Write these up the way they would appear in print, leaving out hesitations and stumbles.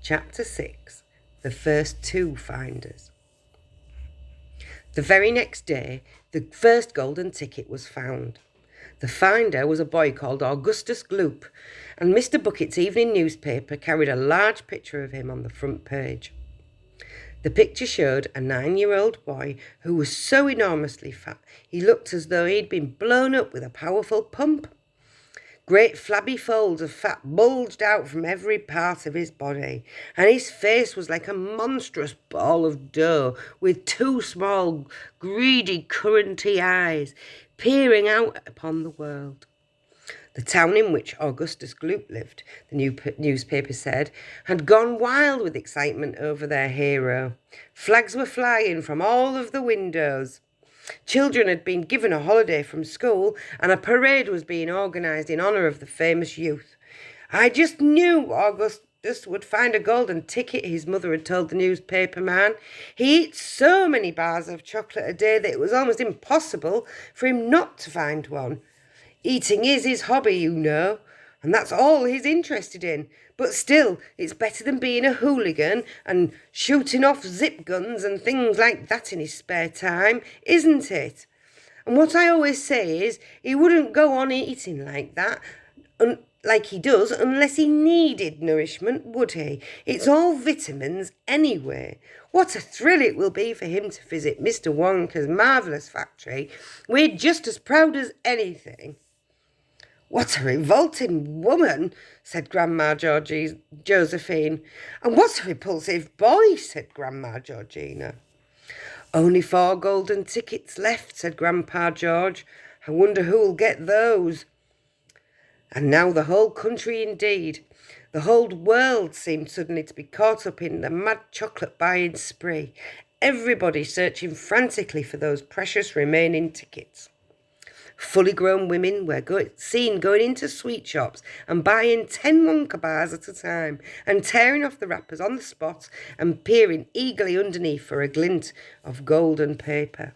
Chapter 6. The First Two Finders. The very next day, the first golden ticket was found. The finder was a boy called Augustus Gloop, and Mr. Bucket's evening newspaper carried a large picture of him on the front page. The picture showed a 9-year-old boy who was so enormously fat he looked as though he'd been blown up with a powerful pump. Great flabby folds of fat bulged out from every part of his body, and his face was like a monstrous ball of dough with two small, greedy, curranty eyes peering out upon the world. The town in which Augustus Gloop lived, the newspaper said, had gone wild with excitement over their hero. Flags were flying from all of the windows. Children had been given a holiday from school, and a parade was being organised in honour of the famous youth. "I just knew Augustus would find a golden ticket," his mother had told the newspaper man. "He eats so many bars of chocolate a day that it was almost impossible for him not to find one. Eating is his hobby, you know, and that's all he's interested in. But still, it's better than being a hooligan and shooting off zip guns and things like that in his spare time, isn't it? And what I always say is, he wouldn't go on eating like that, like he does, unless he needed nourishment, would he? It's all vitamins anyway. What a thrill it will be for him to visit Mr. Wonka's marvellous factory. We're just as proud as anything." "What a revolting woman," said Grandma Josephine. "And what a repulsive boy," said Grandma Georgina. "Only 4 golden tickets left," said Grandpa George. "I wonder who'll get those." And now the whole country, indeed, the whole world seemed suddenly to be caught up in the mad chocolate buying spree, everybody searching frantically for those precious remaining tickets. Fully grown women were seen going into sweet shops and buying 10 Wonka bars at a time, and tearing off the wrappers on the spot and peering eagerly underneath for a glint of golden paper.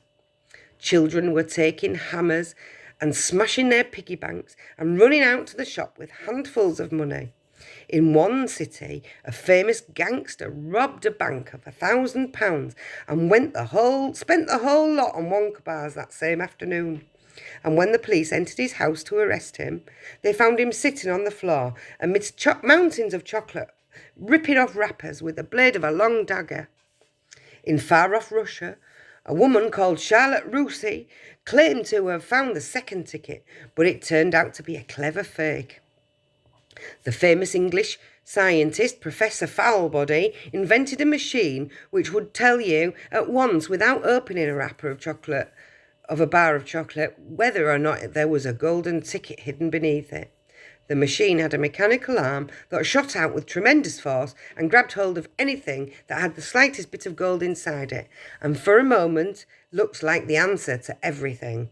Children were taking hammers and smashing their piggy banks and running out to the shop with handfuls of money. In one city, a famous gangster robbed a bank of £1,000 and spent the whole lot on Wonka bars that same afternoon. And when the police entered his house to arrest him, they found him sitting on the floor amidst mountains of chocolate, ripping off wrappers with the blade of a long dagger. In far-off Russia, a woman called Charlotte Russe claimed to have found the second ticket, but it turned out to be a clever fake. The famous English scientist, Professor Foulbody, invented a machine which would tell you at once, without opening a wrapper of a bar of chocolate, whether or not there was a golden ticket hidden beneath it. The machine had a mechanical arm that shot out with tremendous force and grabbed hold of anything that had the slightest bit of gold inside it, and for a moment looked like the answer to everything.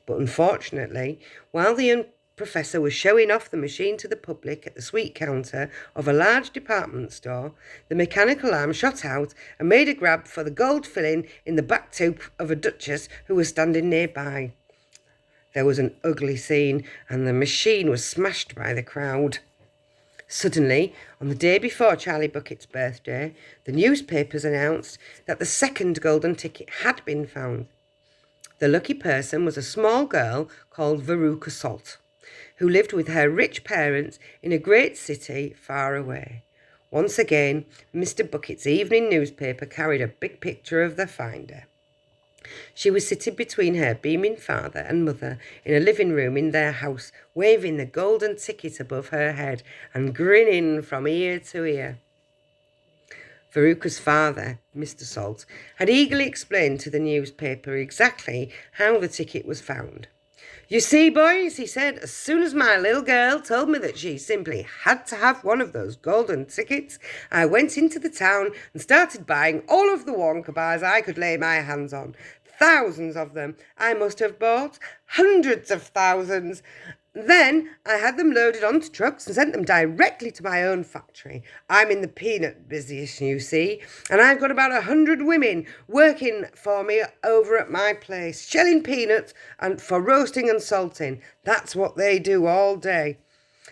But unfortunately, while the young professor was showing off the machine to the public at the sweet counter of a large department store, the mechanical arm shot out and made a grab for the gold filling in the back tooth of a duchess who was standing nearby. There was an ugly scene, and the machine was smashed by the crowd. Suddenly, on the day before Charlie Bucket's birthday, the newspapers announced that the second golden ticket had been found. The lucky person was a small girl called Veruca Salt, who lived with her rich parents in a great city far away. Once again, Mr. Bucket's evening newspaper carried a big picture of the finder. She was sitting between her beaming father and mother in a living room in their house, waving the golden ticket above her head and grinning from ear to ear. Veruca's father, Mr. Salt, had eagerly explained to the newspaper exactly how the ticket was found. "You see, boys," he said, "as soon as my little girl told me that she simply had to have one of those golden tickets, I went into the town and started buying all of the Wonka bars I could lay my hands on. Thousands of them. I must have bought hundreds of thousands. Then I had them loaded onto trucks and sent them directly to my own factory. I'm in the peanut business, you see, and I've got about 100 women working for me over at my place, shelling peanuts and for roasting and salting. That's what they do all day.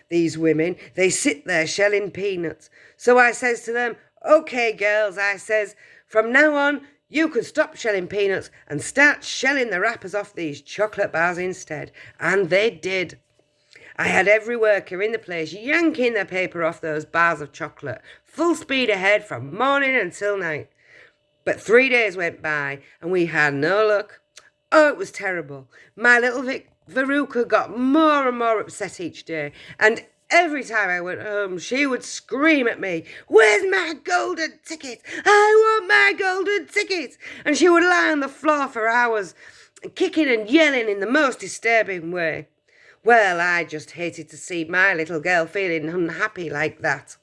these women. They sit there shelling peanuts. So I says to them, "Okay, girls," I says, "from now on, you can stop shelling peanuts and start shelling the wrappers off these chocolate bars instead." And they did. I had every worker in the place yanking the paper off those bars of chocolate, full speed ahead from morning until night. But 3 days went by and we had no luck. Oh, it was terrible. My little Veruca got more and more upset each day, and every time I went home, she would scream at me, "Where's my golden ticket? I want my golden ticket!" And she would lie on the floor for hours, kicking and yelling in the most disturbing way. Well, I just hated to see my little girl feeling unhappy like that.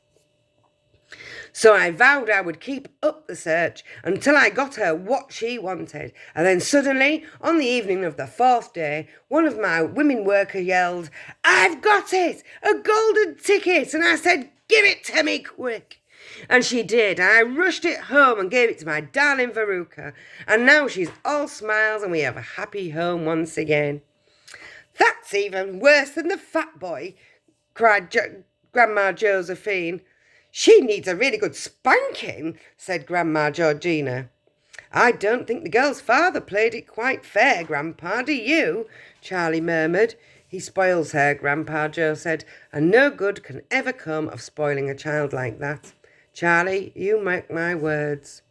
So I vowed I would keep up the search until I got her what she wanted. And then suddenly, on the evening of the 4th day, one of my women workers yelled, "I've got it! A golden ticket!" And I said, "Give it to me quick!" And she did. And I rushed it home and gave it to my darling Veruca. And now she's all smiles and we have a happy home once again. "That's even worse than the fat boy," cried Grandma Josephine. "She needs a really good spanking," said Grandma Georgina. "I don't think the girl's father played it quite fair, Grandpa, do you?" Charlie murmured. "He spoils her," Grandpa Joe said, "and no good can ever come of spoiling a child like that. Charlie, you mark my words."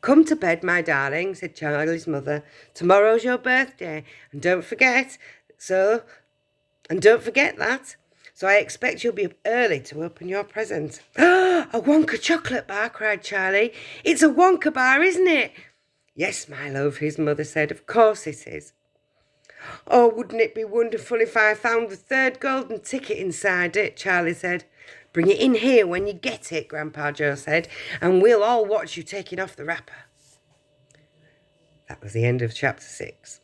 "Come to bed, my darling," said Charlie's mother. "Tomorrow's your birthday, and don't forget that. So I expect you'll be up early to open your present." "A Wonka chocolate bar," cried Charlie. "It's a Wonka bar, isn't it?" "Yes, my love," his mother said. "Of course it is." "Oh, wouldn't it be wonderful if I found the 3rd golden ticket inside it?" Charlie said. "Bring it in here when you get it," Grandpa Joe said, "and we'll all watch you taking off the wrapper." That was the end of chapter 6.